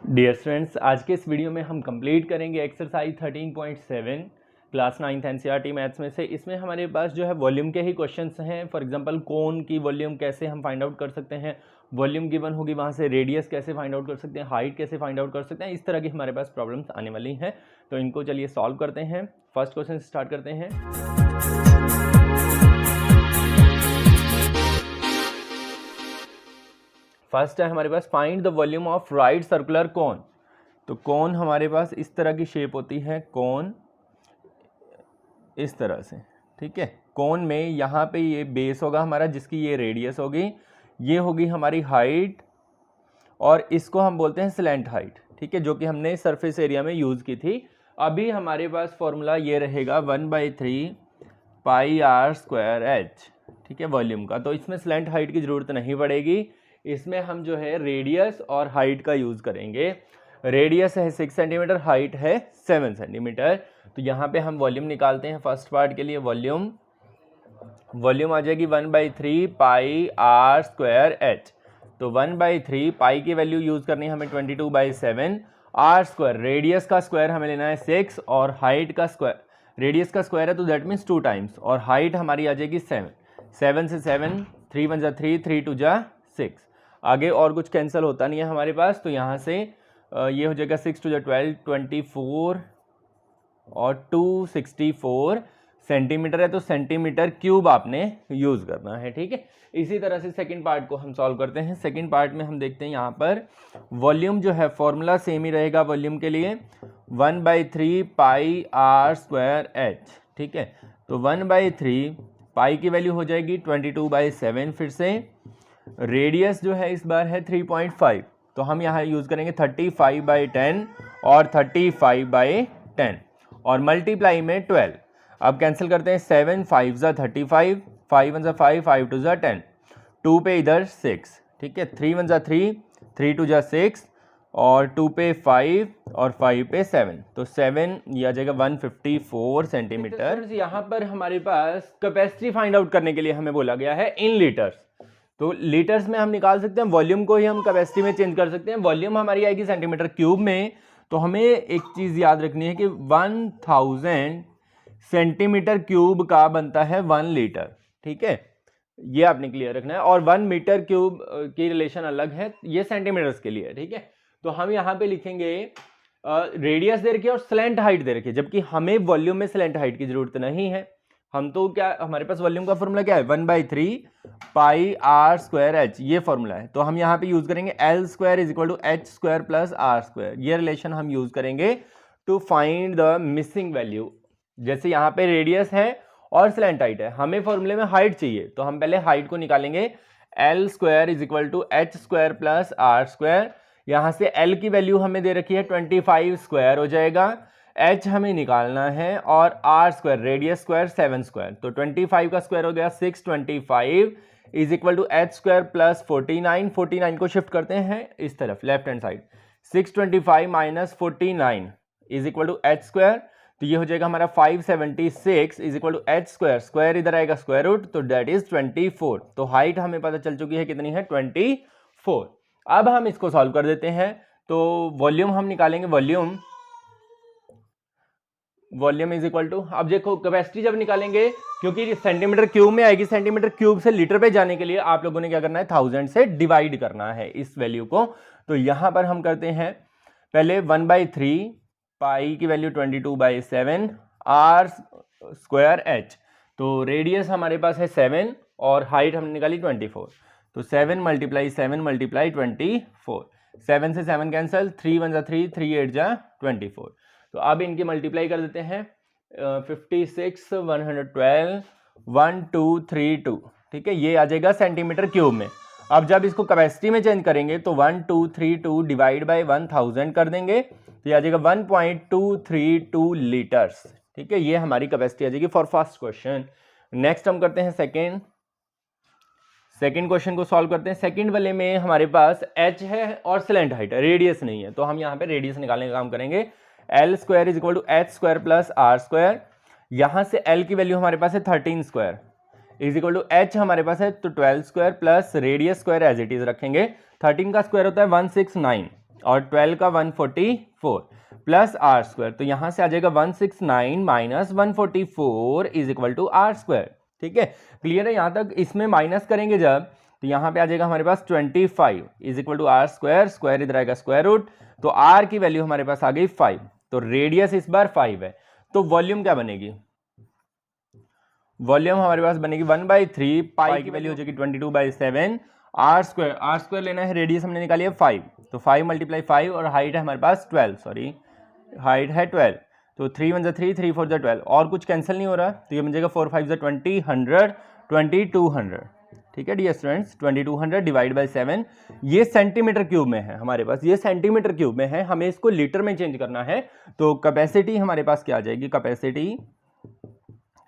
Dear students, आज के इस वीडियो में हम कंप्लीट करेंगे exercise 13.7 class 9th NCERT maths में से। इसमें हमारे पास जो है वॉल्यूम के ही क्वेश्चंस हैं। फॉर एग्जांपल कोन की वॉल्यूम कैसे हम फाइंड आउट कर सकते हैं, वॉल्यूम गिवन होगी, वहाँ से रेडियस कैसे फाइंड आउट कर सकते हैं, हाइट कैसे फाइंड आउट कर सकते हैं। इस तरह की हमारे पास प्रॉब्लम्स आने वाली हैं, तो इनको चलिए सॉल्व करते हैं। फर्स्ट क्वेश्चन स्टार्ट करते हैं। फर्स्ट है हमारे पास find the volume of right circular cone. तो कोन हमारे पास इस तरह की शेप होती है, कोन इस तरह से, ठीक है। कोन में यहाँ पे ये बेस होगा हमारा, जिसकी ये रेडियस होगी, ये होगी हमारी हाइट, और इसको हम बोलते हैं स्लैंट हाइट, ठीक है, जो कि हमने सरफेस एरिया में यूज़ की थी। अभी हमारे पास फॉर्मूला ये रहेगा 1/3 पाई आर स्क्वायर एच, ठीक है, वॉल्यूम का। तो इसमें स्लैंट हाइट की ज़रूरत नहीं पड़ेगी, इसमें हम जो है रेडियस और हाइट का यूज़ करेंगे। रेडियस है 6 सेंटीमीटर, हाइट है 7 सेंटीमीटर। तो यहाँ पे हम वॉल्यूम निकालते हैं। फर्स्ट पार्ट के लिए वॉल्यूम आ जाएगी 1/3 पाई आर स्क्वायर एच। तो 1/3 पाई की वैल्यू यूज़ करनी है हमें 22/7। आर स्क्वायर, रेडियस का स्क्वायर हमें लेना है 6, और हाइट का स्क्वायर, रेडियस का स्क्वायर है तो दैट मीन्स 2 टाइम्स, और हाइट हमारी आ जाएगी 7। 7 से 7, 3 1 = 3, 3 2 = 6। आगे और कुछ कैंसिल होता नहीं है हमारे पास, तो यहाँ से ये हो जाएगा 6 2 = 12, 24 और 264 सेंटीमीटर है, तो सेंटीमीटर क्यूब आपने यूज़ करना है, ठीक है। इसी तरह से सेकंड पार्ट को हम सॉल्व करते हैं। सेकंड पार्ट में हम देखते हैं यहाँ पर वॉल्यूम जो है फॉर्मूला सेम ही रहेगा वॉल्यूम के लिए, 1/3 पाई आर स्क्वायर एच, ठीक है। तो 1/3 पाई की वैल्यू हो जाएगी 22/7। फिर से रेडियस जो है इस बार है 3.5, तो हम यहाँ यूज़ करेंगे 35/10 और 35/10, और मल्टीप्लाई में 12। अब कैंसिल करते हैं, 7 5 = 35, 5 1 = 5, 5 2 = 10, 2 पे इधर 6, ठीक है, 3 1 = 3, 3 2 = 6, और 2 पे 5 और 5 पे 7, तो 7 ये आ जाएगा 154 सेंटीमीटर। यहाँ पर हमारे पास कैपेसिटी फाइंड आउट करने के लिए हमें बोला गया है इन लीटर्स। तो लीटर्स में हम निकाल सकते हैं, वॉल्यूम को ही हम कैपेसिटी में चेंज कर सकते हैं। वॉल्यूम हमारी आएगी सेंटीमीटर क्यूब में, तो हमें एक चीज़ याद रखनी है कि 1000 सेंटीमीटर क्यूब का बनता है 1 लीटर, ठीक है, ये आपने क्लियर रखना है। और 1 मीटर क्यूब की रिलेशन अलग है, ये सेंटीमीटर्स के लिए, ठीक है। तो हम यहाँ पे लिखेंगे रेडियस दे रखी है और स्लैंट हाइट दे रखी है, जबकि हमें वॉल्यूम में स्लैंट हाइट की जरूरत नहीं है। हम तो क्या, हमारे पास वॉल्यूम का फॉर्मूला क्या है, 1/3 पाई आर स्क्वायर एच, ये फॉर्मूला है। तो हम यहाँ पे यूज करेंगे L² = H² + R², ये रिलेशन हम यूज करेंगे to find the missing value. जैसे यहाँ पे रेडियस है और स्लैंट हाइट है, हमें फॉर्मूले में हाइट चाहिए, तो हम पहले हाइट को निकालेंगे। L² = H² + R²। यहाँ से L की वैल्यू हमें दे रखी है 25² हो जाएगा, H हमें निकालना है, और R² रेडियस स्क्वायर 7², तो 25 का स्क्वायर हो गया 625 = H² + 49। 49 को शिफ्ट करते हैं इस तरफ लेफ्ट हैंड साइड, 625 - 49 = H², तो ये हो जाएगा हमारा 576 = H², स्क्वायर इधर आएगा स्क्वायर रूट, तो दैट इज 24। तो हाइट हमें पता चल चुकी है कितनी है, 24। अब हम इसको सॉल्व कर देते हैं। तो वॉल्यूम हम निकालेंगे, वॉल्यूम इज इक्वल टू, अब देखो कैपेसिटी जब निकालेंगे, क्योंकि सेंटीमीटर क्यूब में आएगी, सेंटीमीटर क्यूब से लीटर पे जाने के लिए आप लोगों ने क्या करना है, 1000 से डिवाइड करना है इस वैल्यू को। तो यहां पर हम करते हैं पहले 1/3 पाई की वैल्यू 22/7 आर स्क्वायर एच। तो रेडियस हमारे पास है 7 और हाइट हमने निकाली 24, तो 7 × 7 × 24, 7 से 7 कैंसिल, 3 1 = 3, 3 8 = 24। तो अब इनकी मल्टीप्लाई कर देते हैं, 56 112 1232, ठीक है, ये आ जाएगा सेंटीमीटर क्यूब में। अब जब इसको कैपेसिटी में चेंज करेंगे तो 1232 डिवाइड बाय 1000 कर देंगे, तो ये आ जाएगा 1.232 लीटर्स, ठीक है, ये हमारी कैपेसिटी आ जाएगी फॉर फर्स्ट क्वेश्चन। नेक्स्ट हम करते हैं सेकंड क्वेश्चन को सॉल्व करते हैं। सेकंड वाले में हमारे पास H है और स्लैंट हाइट है, रेडियस नहीं है, तो हम यहाँ पे रेडियस निकालने का काम करेंगे। L² = H² + R²। यहाँ से L की वैल्यू हमारे पास है 13² H हमारे पास है, तो 12² plus radius square as it is रखेंगे। 13 का स्क्वायर होता है 169, और 12 का 144 प्लस आर स्क्वायर, तो यहां से आ जाएगा 169 minus 144 is equal to r square. ठीक है, क्लियर है यहाँ तक? इसमें माइनस करेंगे जब, तो यहाँ पे आ जाएगा हमारे पास 25 is equal to r square, square इधर आएगा स्क्वायर रूट, तो आर की वैल्यू हमारे पास आ गई 5, तो रेडियस इस बार 5 है। तो वॉल्यूम क्या बनेगी? वॉल्यूम हमारे पास बनेगी 1/3, पाई की वैल्यू हो जाएगी 22/7, आर स्क्वायर लेना है, रेडियस हमने निकाली है 5, तो 5 × 5 और हाइट है हमारे पास 12, सॉरी हाइट है 12, तो 3 × 1 = 3, 3 × 4 = 12, और कुछ कैंसिल नहीं हो रहा, तो ये बन जाएगा 4 × 5 = 20, 100, 2200। ठीक है डियर स्टूडेंट्स, 2200 डिवाइड बाय 7, ये सेंटीमीटर क्यूब में है हमारे पास, ये सेंटीमीटर क्यूब में है, हमें इसको लीटर में चेंज करना है। तो कैपेसिटी हमारे पास क्या आ जाएगी?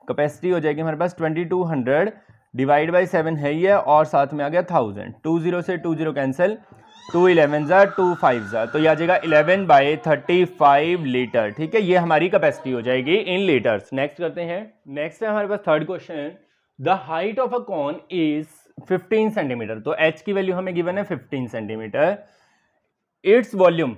कैपेसिटी हो जाएगी हमारे पास 2200 डिवाइड बाई 7 है ये, और साथ में आ गया 1000, 20 से 20 कैंसिल, 2 11 जा 2 5 जा, तो ये आ जाएगा 11/35 लीटर। ठीक है, ये हमारी कैपेसिटी हो जाएगी इन लीटर्स। नेक्स्ट करते हैं, नेक्स्ट है हमारे पास third question, the height of a cone is 15 centimetre, तो h की वैल्यू हमें गिवन है 15 सेंटीमीटर, इट्स वॉल्यूम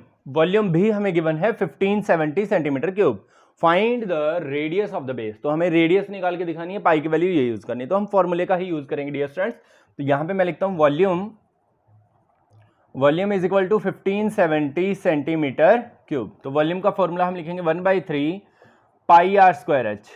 भी हमें गिवन है 1570 centimetre cube, find the radius of the base, तो हमें रेडियस निकाल के दिखानी है, पाई की वैल्यू ये यूज करनी है, तो हम फॉर्मूले का ही यूज करेंगे डियर स्टूडेंट्स। तो यहां पे मैं लिखता हूं volume is equal to 1570 centimetre cube, तो वॉल्यूम का फॉर्मूला हम लिखेंगे 1/3 पाई आर स्क्वायर एच,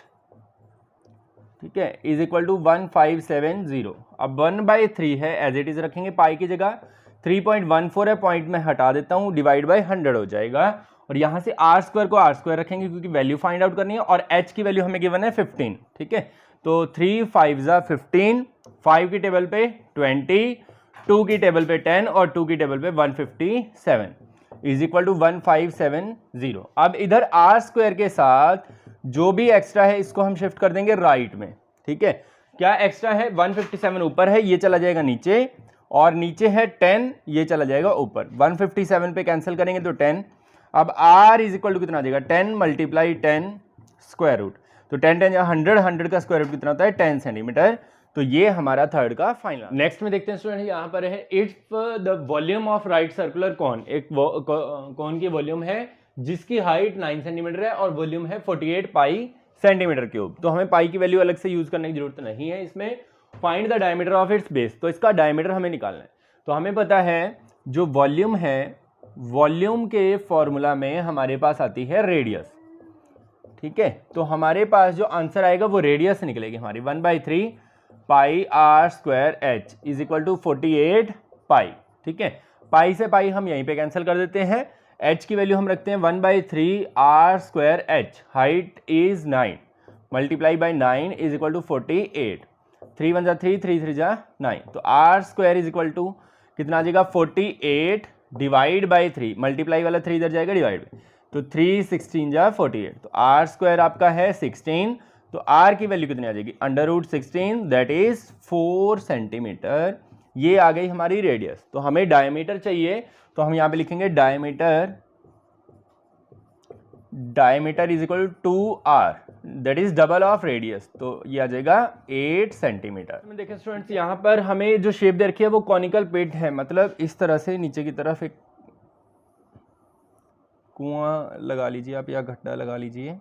ठीक है, इज इक्वल टू 1570। अब 1/3 है, एज इट इज रखेंगे, पाई की जगह 3.14 है, पॉइंट में हटा देता हूं, डिवाइड बाई 100 हो जाएगा, और यहां से आर स्क्वायर को आर स्क्वायर रखेंगे क्योंकि वैल्यू फाइंड आउट करनी है, और एच की वैल्यू हमें गिवन है 15। ठीक है, तो 3 5 जा 15, 5 की टेबल पे 20, 2 की टेबल पे 10 और 2 की टेबल पे 157 इज इक्वल टू 1570। अब इधर आर स्क्वायर के साथ जो भी एक्स्ट्रा है इसको हम शिफ्ट कर देंगे राइट में। ठीक है, क्या एक्स्ट्रा है? 157 ऊपर है, ये चला जाएगा नीचे, और नीचे है 10, ये चला जाएगा ऊपर, 157 पे कैंसिल करेंगे तो 10। अब r इज इक्वल टू कितना आ जाएगा? 10 × 10 स्क्वायर रूट, तो 10 10 100, 100 का स्क्वायर रूट कितना होता है? 10 सेंटीमीटर। तो ये हमारा थर्ड का फाइनल। नेक्स्ट में देखते हैं स्टूडेंट, यहाँ पर है if the volume of right circular cone, एक कॉन की वॉल्यूम है जिसकी हाइट 9 सेंटीमीटर है और वॉल्यूम है 48 पाई सेंटीमीटर क्यूब, तो हमें पाई की वैल्यू अलग से यूज करने की जरूरत नहीं है इसमें। Find the diameter of its base, तो इसका डायमीटर हमें निकालना है। तो हमें पता है जो वॉल्यूम है, वॉल्यूम के फॉर्मूला में हमारे पास आती है रेडियस। ठीक है, तो हमारे पास जो आंसर आएगा वो रेडियस निकलेगी हमारी 1/3 pi R square H is equal to 48 pi. ठीक है, पाई से पाई हम यहीं पे कैंसिल कर देते हैं, एच की वैल्यू हम रखते हैं 1/3 r square h, height is 9 multiply by 9 is equal to 48, 3 1 जा 3, 3 3 जा 9, तो r square is equal to कितना आ जाएगा? 48 डिवाइड बाई 3, मल्टीप्लाई वाला 3 इधर जाएगा डिवाइड बाई, तो 3 16 जा 48, तो आर स्क्वायर आपका है 16, तो आर की वैल्यू कितनी आ जाएगी? √16 दैट इज 4 सेंटीमीटर। ये आ गई हमारी रेडियस। तो हमें डायमीटर चाहिए, तो हम यहां पे लिखेंगे diameter is equal to 2r that is double of radius, तो ये आ जाएगा 8 सेंटीमीटर। देखिए स्टूडेंट्स, यहाँ पर हमें जो शेप दे रखी है वो कॉनिकल पिट है, मतलब इस तरह से नीचे की तरफ एक कुआं लगा लीजिए आप या गड्ढा लगा लीजिए।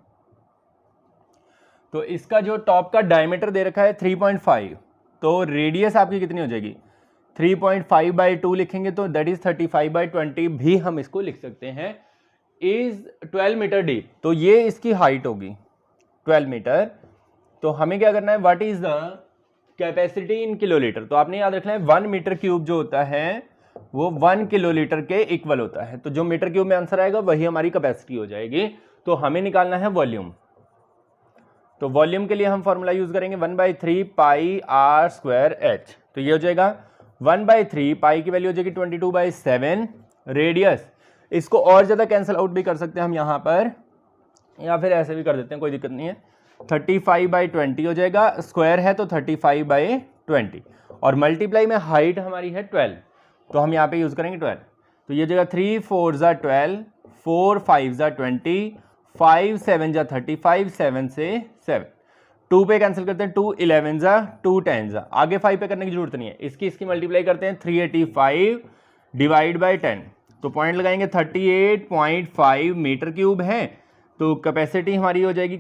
तो इसका जो टॉप का डायमीटर दे रखा है 3.5, तो रेडियस आपकी कितनी हो जाएगी? 3.5/2 लिखेंगे तो दैट इज 35/20 भी हम इसको लिख सकते हैं, इज 12 मीटर डीप, तो ये इसकी हाइट होगी 12 मीटर। तो हमें क्या करना है? What is the capacity in kilolitre, तो आपने याद रखना है 1 मीटर क्यूब जो होता है वो 1 किलोलीटर के इक्वल होता है, तो जो मीटर क्यूब में आंसर आएगा वही हमारी कैपेसिटी हो जाएगी। तो हमें निकालना है वॉल्यूम, तो वॉल्यूम के लिए हम फॉर्मूला यूज करेंगे 1/3 पाई आर स्क्वायर एच, तो ये हो जाएगा 1/3 पाई की वैल्यू हो जाएगी 22/7, रेडियस इसको और ज्यादा कैंसिल आउट भी कर सकते हैं हम यहाँ पर, या फिर ऐसे भी कर देते हैं, कोई दिक्कत नहीं है, 35/20 हो जाएगा, स्क्वायर है तो 35/20, और मल्टीप्लाई में हाइट हमारी है 12, तो हम यहाँ पे यूज करेंगे 12, तो ये जगह 3 4 जा 12, 4 5 जा 20, 5 7 जा 35, 7 से 7, 2 पे कैंसिल करते हैं, 2 11 जा 2 10 जा, आगे 5 पे करने की जरूरत नहीं है, इसकी मल्टीप्लाई करते हैं 385 डिवाइड बाई 10, तो पॉइंट लगाएंगे 38.5 मीटर क्यूब है। तो कैपेसिटी हमारी हो जाएगी,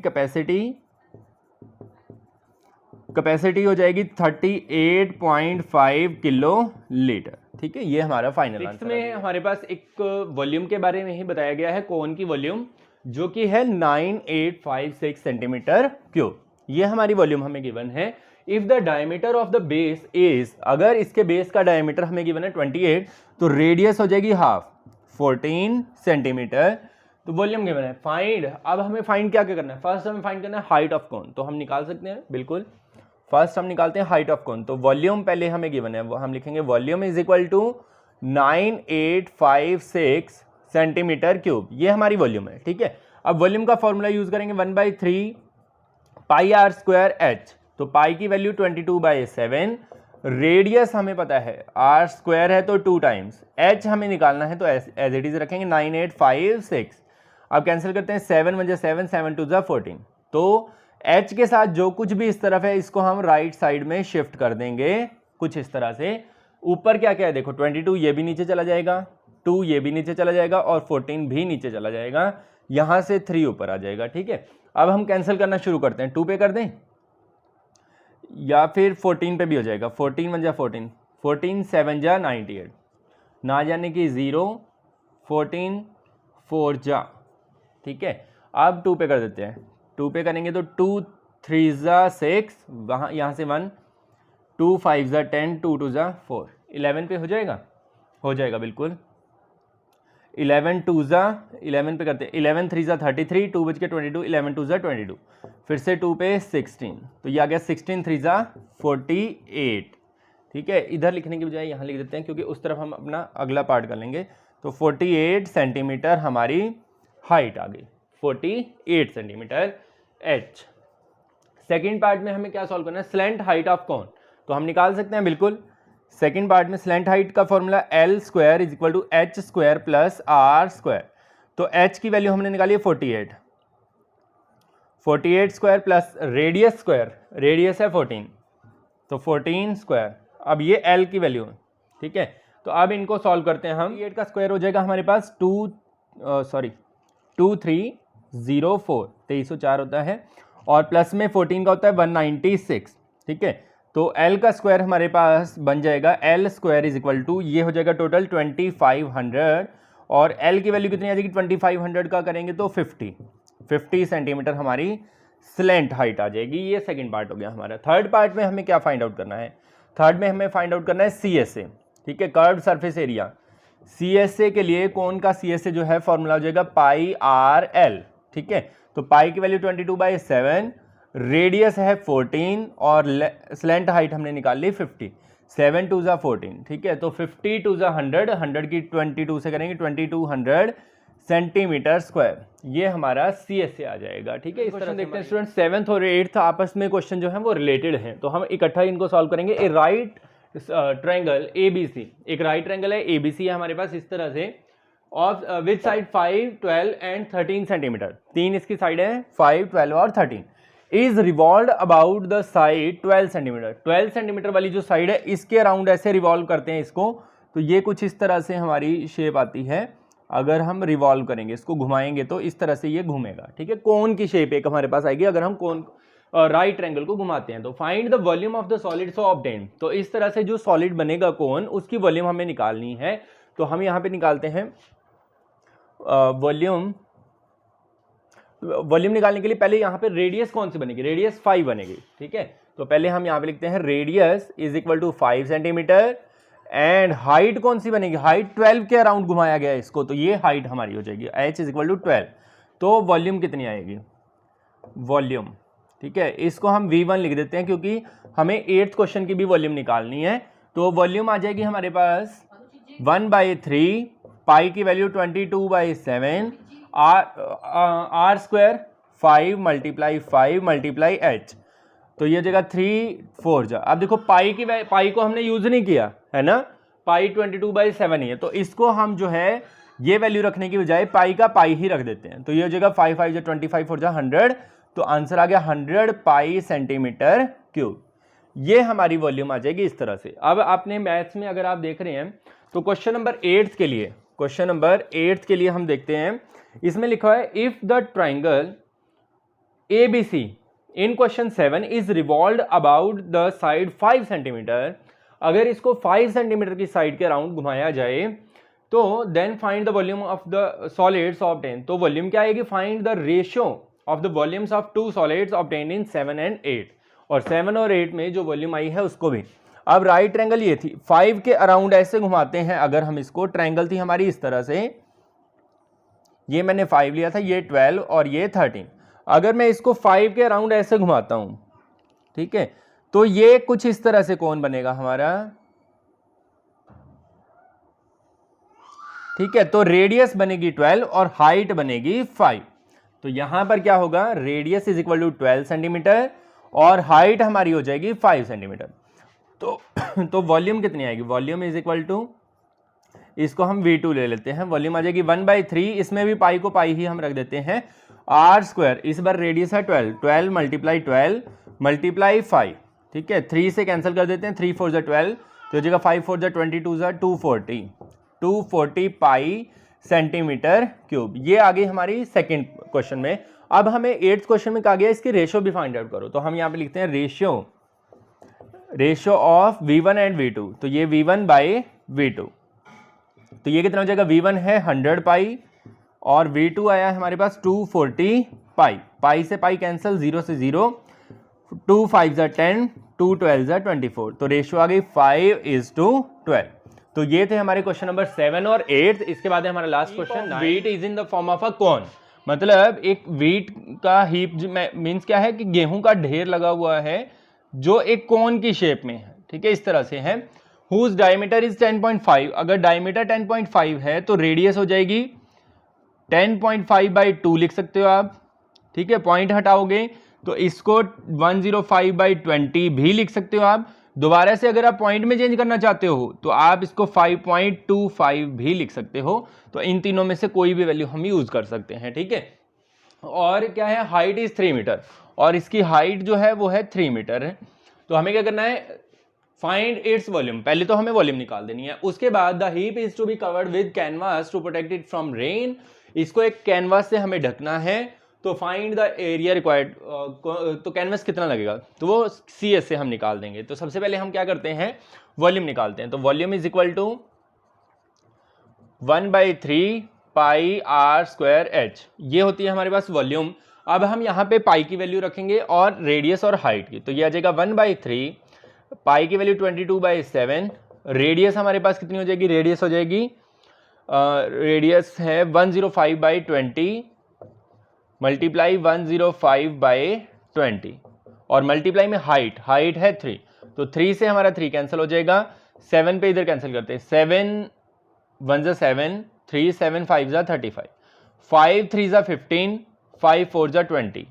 कैपेसिटी हो जाएगी 38.5 किलो लीटर। ठीक है, ये हमारा फाइनल आंसर में हमारे पास एक वॉल्यूम के बारे में ही बताया गया है, कौन की वॉल्यूम, जो कि है 9856 सेंटीमीटर क्यूब। ये हमारी वॉल्यूम हमें गिवन है। If the diameter of the base is, अगर इसके बेस का डायमीटर हमें गिवन है 28, तो रेडियस हो जाएगी हाफ 14 सेंटीमीटर। तो वॉल्यूम गिवन है। फाइंड, अब हमें फाइंड क्या करना है, फर्स्ट हमें फाइंड करना है हाइट ऑफ कोन। तो हम निकाल सकते हैं, बिल्कुल फर्स्ट हम निकालते हैं हाइट ऑफ कोन। तो वॉल्यूम पहले हमें गिवन है, हम लिखेंगे volume is equal to 9856 centimetre cube. ये हमारी वॉल्यूम है। ठीक है, अब वॉल्यूम का फॉर्मूला यूज करेंगे 1/3 पाई आर स्क्वायर एच। तो पाई की वैल्यू 22/7, रेडियस हमें पता है आर स्क्वायर है तो 2 टाइम्स, एच हमें निकालना है तो एज इट इज रखेंगे 9856। अब कैंसिल करते हैं, 7 1 7, 7 2 14। तो एच के साथ जो कुछ भी इस तरफ है इसको हम राइट साइड में शिफ्ट कर देंगे कुछ इस तरह से। ऊपर क्या क्या है देखो, 22 ये भी नीचे चला जाएगा, 2 ये भी नीचे चला जाएगा और 14 भी नीचे चला जाएगा, यहां से 3 ऊपर आ जाएगा। ठीक है, अब हम कैंसिल करना शुरू करते हैं, 2 पे कर दें या फिर 14 पे भी हो जाएगा। 14 1 14, 14 7 जा 98, ना जाने की 0, 14 4 जा। ठीक है, अब 2 पे कर देते हैं, 2 पे करेंगे तो 2 3 जा 6, वहाँ यहाँ से 1, 2 5 जा 10, 2 2 जा 4, 11 पे हो जाएगा बिल्कुल। 11 2 जा 11 पे करते हैं, 11 3 जा 33, 2 बज के 22, 11 2 जा 22, फिर से 2 पे 16, तो ये आ गया 16 3 जा 48। ठीक है, इधर लिखने की बजाय यहाँ लिख देते हैं क्योंकि उस तरफ हम अपना अगला पार्ट कर लेंगे। तो 48 सेंटीमीटर हमारी हाइट आ गई, 48 सेंटीमीटर एच। सेकेंड पार्ट में हमें क्या सॉल्व करना है, स्लैंट हाइट ऑफ कोन। तो हम निकाल सकते हैं बिल्कुल। सेकेंड पार्ट में स्लैंट हाइट का formula L square is equal to h square plus r square. तो h की वैल्यू हमने निकाली है 48, 48 square plus radius square, radius है 14, तो 14 स्क्वायर। अब ये L की वैल्यू है। ठीक है, तो अब इनको सॉल्व करते हैं हम। 8 का स्क्वायर हो जाएगा हमारे पास 2304, 2304 होता है, और प्लस में 14 का होता है 196। ठीक है, तो L का स्क्वायर हमारे पास बन जाएगा L square is equal to, ये हो जाएगा टोटल 2500, और L की वैल्यू कितनी आ जाएगी 2500 का करेंगे तो 50 सेंटीमीटर हमारी स्लैंट हाइट आ जाएगी। ये सेकंड पार्ट हो गया हमारा। थर्ड पार्ट में हमें क्या फाइंड आउट करना है, थर्ड में हमें फाइंड आउट करना है CSA। ठीक है, कर्व्ड सरफेस एरिया। CSA के लिए कौन का CSA जो है फॉर्मूला हो जाएगा पाई आर एल। ठीक है, तो पाई की वैल्यू 22/7, रेडियस है 14 और स्लैंट हाइट हमने निकाल ली 50, 7 2 जा 14। ठीक है, तो 50 2 जा 100, 100 की 22 से करेंगे 2200 सेंटीमीटर स्क्वायर, ये हमारा CSA आ जाएगा। ठीक है, इस तरह देखते हैं स्टूडेंट 7th और 8th आपस में क्वेश्चन जो है वो रिलेटेड हैं, तो हम इकट्ठा इनको सॉल्व करेंगे। ए राइट ट्रायंगल ABC, एक राइट ट्रायंगल है ABC है हमारे पास इस तरह से, of which side 5 12 and 13 centimetre, तीन इसकी साइड है 5 12 और 13, is revolve about the side 12 centimetre. 12 centimetre वाली जो साइड है इसके अराउंड ऐसे रिवॉल्व करते हैं इसको, तो ये कुछ इस तरह से हमारी शेप आती है। अगर हम रिवॉल्व करेंगे, इसको घुमाएंगे तो इस तरह से ये घूमेगा। ठीक है, कोन की शेप एक हमारे पास आएगी अगर हम कोन राइट ट्रायंगल को घुमाते हैं। तो find the volume of the solid so obtained, तो इस तरह से जो सॉलिड बनेगा कोन, उसकी वॉल्यूम हमें निकालनी है। तो हम यहाँ पे निकालते हैं वॉल्यूम निकालने के लिए पहले यहाँ पे रेडियस कौन सी बनेगी, रेडियस 5 बनेगी। ठीक है, तो पहले हम यहाँ पे लिखते हैं radius is equal to 5 centimetre, and height कौन सी बनेगी, हाइट 12 के अराउंड घुमाया गया इसको, तो ये हाइट हमारी हो जाएगी h इज इक्वल टू 12। तो वॉल्यूम कितनी आएगी, वॉल्यूम, ठीक है, इसको हम V1 लिख देते हैं क्योंकि हमें 8th क्वेश्चन की भी वॉल्यूम निकालनी है। तो वॉल्यूम आ जाएगी हमारे पास 1/3 पाई की value 22/7 r square 5 multiply h, तो ये जगह 3 4 जा। अब देखो पाई को हमने यूज नहीं किया है ना, पाई 22/7 ही है, तो इसको हम जो है ये वैल्यू रखने की बजाय पाई का पाई ही रख देते हैं। तो ये जगह 5 5 जा 25 4 जा 100, तो आंसर आ गया 100 पाई सेंटीमीटर क्यूब। ये हमारी वॉल्यूम आ जाएगी इस तरह से। अब आपने मैथ्स में अगर आप देख रहे हैं तो क्वेश्चन नंबर 8 के लिए क्वेश्चन नंबर 8 के लिए हम देखते हैं। इसमें लिखा है if the triangle ABC in question 7 is revolve about the side 5 centimetre, अगर इसको 5 सेंटीमीटर की साइड के अराउंड घुमाया जाए तो then find the volume of the solids obtain. तो वॉल्यूम क्या आएगी? Find the ratio of the volumes of 2 solids obtain in 7 and 8। और 7 और 8 में जो वॉल्यूम आई है उसको भी। अब राइट ट्रायंगल ये थी, 5 के अराउंड ऐसे घुमाते हैं अगर हम इसको, ट्रायंगल थी हमारी इस तरह से, ये मैंने 5 लिया था, ये 12 और ये 13। अगर मैं इसको 5 के अराउंड ऐसे घुमाता हूं, ठीक है, तो ये कुछ इस तरह से कौन बनेगा हमारा, ठीक है। तो रेडियस बनेगी 12 और हाइट बनेगी 5। तो यहां पर क्या होगा, radius is equal to 12 centimetre और हाइट हमारी हो जाएगी 5 सेंटीमीटर। तो वॉल्यूम कितनी आएगी? वॉल्यूम इज इक्वल टू, इसको हम V2 ले लेते हैं, वॉल्यूम आ जाएगी 1/3, इसमें भी पाई को पाई ही हम रख देते हैं, r²। इस बार रेडियस है 12, 12 मल्टीप्लाई 12 मल्टीप्लाई 5, ठीक है, 3 से कैंसिल कर देते हैं, 3 4 जा 12, तो हो जाएगा 5 4 जा 22 जा 240 पाई सेंटीमीटर क्यूब। ये आ गई हमारी सेकेंड क्वेश्चन में। अब हमें 8th क्वेश्चन में कहा गया इसकी रेशियो भी फाइंड आउट करो, तो हम यहाँ पे लिखते हैं ratio of V1 and V2। तो ये V1 बाई V2, तो ये कितना हो जाएगा, V1 है 100 पाई और V2 आया है हमारे पास 240 पाई, पाई से पाई कैंसिल, 0 से 0, 2 5 जा 10, 2 12 जा 24, तो रेशियो आ गई 5:12। तो ये थे हमारे क्वेश्चन नंबर 7 और 8। इसके बाद है हमारा last question, wheat is in the form of a corn. मतलब एक व्हीट का हीप मीन्स क्या है कि गेहूं का ढेर लगा हुआ है जो एक कॉर्न की शेप में है, ठीक है, इस तरह से है। हुज डायमीटर इज 10.5, अगर डायमीटर 10.5 है तो रेडियस हो जाएगी 10.5/2 लिख सकते हो आप, ठीक है, पॉइंट हटाओगे तो इसको 105/20 भी लिख सकते हो आप। दोबारा से अगर आप पॉइंट में चेंज करना चाहते हो तो आप इसको 5.25 भी लिख सकते हो। तो इन तीनों में से कोई भी वैल्यू हम यूज कर सकते हैं, ठीक है। और क्या है, हाइट इज 3 मीटर और इसकी हाइट जो है वो है 3 मीटर है। तो हमें क्या करना है, फाइंड इट्स वॉल्यूम। पहले तो हमें वॉल्यूम निकाल देनी है, उसके बाद the heap is to be covered with canvas to protect it from rain. इसको एक कैनवास से हमें ढकना है। तो फाइंड द एरिया रिक्वायर्ड, तो कैनवास कितना लगेगा, तो वो CS से हम निकाल देंगे। तो सबसे पहले हम क्या करते हैं, वॉल्यूम निकालते हैं। तो volume is equal to 1/3 pi r²h, ये होती है हमारे पास वॉल्यूम। अब हम यहाँ पे पाई की वैल्यू रखेंगे और रेडियस और हाइट की, तो ये आ जाएगा 1/3, पाई की वैल्यू 22/7, रेडियस हमारे पास कितनी हो जाएगी, रेडियस हो जाएगी रेडियस है 105/20 मल्टीप्लाई 105/20 और मल्टीप्लाई में हाइट है 3, तो 3 से हमारा 3 कैंसिल हो जाएगा, 7 पे इधर कैंसिल करते हैं, 7 1 जा 7, 3 7 5 जा 35, 5 3 जा 15, 5 4 जा 20,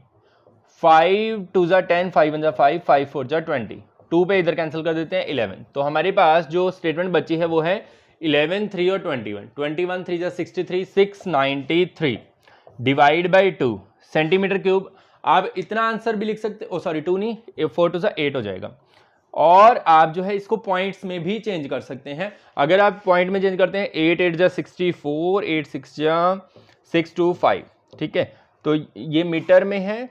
5 2 जा 10, 5 1 जा 5, 5 4 जा 20, 2 पे इधर कैंसिल कर देते हैं 11। तो हमारे पास जो स्टेटमेंट बची है वो है 11 3 और 21, 21 3 जा 63, 693 डिवाइड बाई 2 सेंटीमीटर क्यूब। आप इतना आंसर भी लिख सकते हो, सॉरी 2 नहीं, 4 2 8 हो जाएगा। और आप जो है इसको पॉइंट्स में भी चेंज कर सकते हैं। अगर आप पॉइंट में चेंज करते हैं 8 8 जा 64, 8 6 जा 625, ठीक है, तो ये मीटर में है,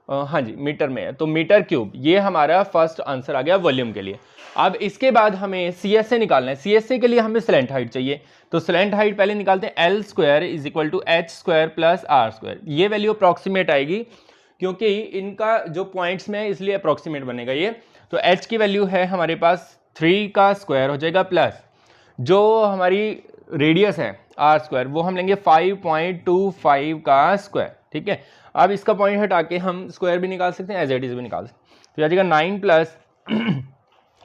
हाँ जी मीटर में है, तो मीटर क्यूब, ये हमारा फर्स्ट आंसर आ गया वॉल्यूम के लिए। अब इसके बाद हमें CSA निकालना है। CSA के लिए हमें स्लैंट हाइट चाहिए, तो स्लैंट हाइट पहले निकालते हैं, L² is equal to H² plus R²। ये वैल्यू अप्रॉक्सीमेट आएगी क्योंकि इनका जो पॉइंट्स में है इसलिए अप्रॉक्सीमेट बनेगा ये। तो H की वैल्यू है हमारे पास 3 का स्क्वायर हो जाएगा, प्लस जो हमारी रेडियस है R² वो हम लेंगे 5.25 का स्क्वायर, ठीक है। अब इसका पॉइंट हटा के हम स्क्वायर भी निकाल सकते हैं, एज इट इज भी निकाल सकते हैं। तो आ जाएगा 9 प्लस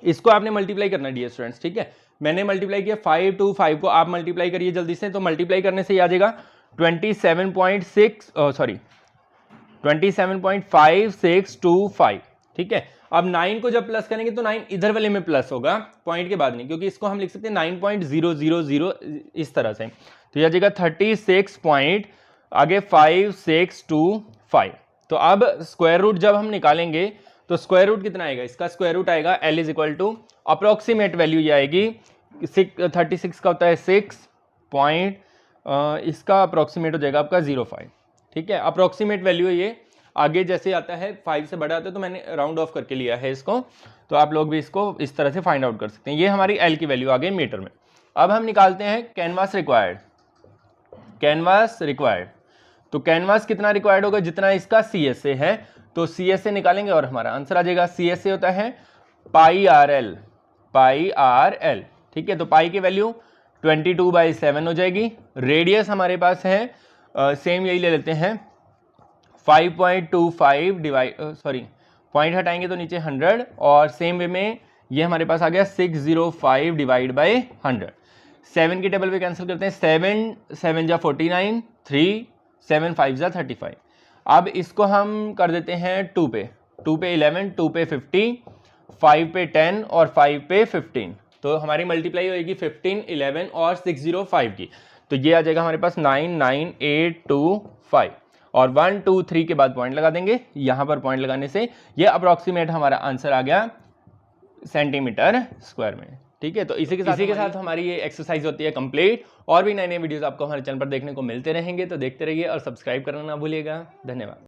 इसको आपने मल्टीप्लाई करना है डियर स्टूडेंट्स, ठीक है, मैंने मल्टीप्लाई किया 5 2 5 को आप मल्टीप्लाई करिए जल्दी से। तो मल्टीप्लाई करने से आ जाएगा 27.5625, ठीक है। अब 9 को जब प्लस करेंगे तो 9 इधर वाले में प्लस होगा, पॉइंट के बाद नहीं, क्योंकि इसको हम लिख सकते हैं 9.000 इस तरह से। तो यह आ जाएगा 36 पॉइंट आगे 5625। तो अब स्क्वायर रूट जब हम निकालेंगे तो स्क्वायर रूट कितना आएगा, इसका स्क्वायर रूट आएगा L is equal to approximate value ये आएगी 36 का होता है 6, इसका अप्रॉक्सीमेट हो जाएगा आपका 0.5, ठीक है। अप्रॉक्सीमेट वैल्यू है ये, आगे जैसे आता है 5 से बड़ा आता है तो मैंने राउंड ऑफ करके लिया है इसको, तो आप लोग भी इसको इस तरह से फाइंड आउट कर सकते हैं। ये हमारी एल की वैल्यू आ गई मीटर में। अब हम निकालते हैं कैनवास रिक्वायर्ड। कैनवास रिक्वायर्ड, तो कैनवास कितना रिक्वायर्ड होगा, जितना इसका सी एस ए है, तो सी एस ए निकालेंगे और हमारा आंसर आ जाएगा। सी एस ए होता है पाई आर एल, पाई आर एल, ठीक है। तो पाई की वैल्यू 22/7 हो जाएगी। रेडियस हमारे पास है सेम यही ले लेते हैं 5.25 डिवाइड, सॉरी पॉइंट हटाएंगे तो नीचे 100, और सेम वे में ये हमारे पास आ गया 605 डिवाइड बाई 100। 7 की टेबल पे कैंसिल करते हैं, 7 7 जा 49, 3 7 5 जा 35। अब इसको हम कर देते हैं 2 पे, 2 पे 11, 2 पे 50, 5 पे 10 और 5 पे 15, तो हमारी मल्टीप्लाई होगी 15, 11 और 605 की, तो ये आ जाएगा हमारे पास 99825, और 1 2 3 के बाद पॉइंट लगा देंगे। यहां पर पॉइंट लगाने से ये अप्रॉक्सीमेट हमारा आंसर आ गया सेंटीमीटर स्क्वायर में, ठीक है। तो इसी के साथ हमारी ये एक्सरसाइज होती है कंप्लीट। और भी नए नए वीडियोस आपको हमारे चैनल पर देखने को मिलते रहेंगे, तो देखते रहिए और सब्सक्राइब करना ना भूलिएगा। धन्यवाद।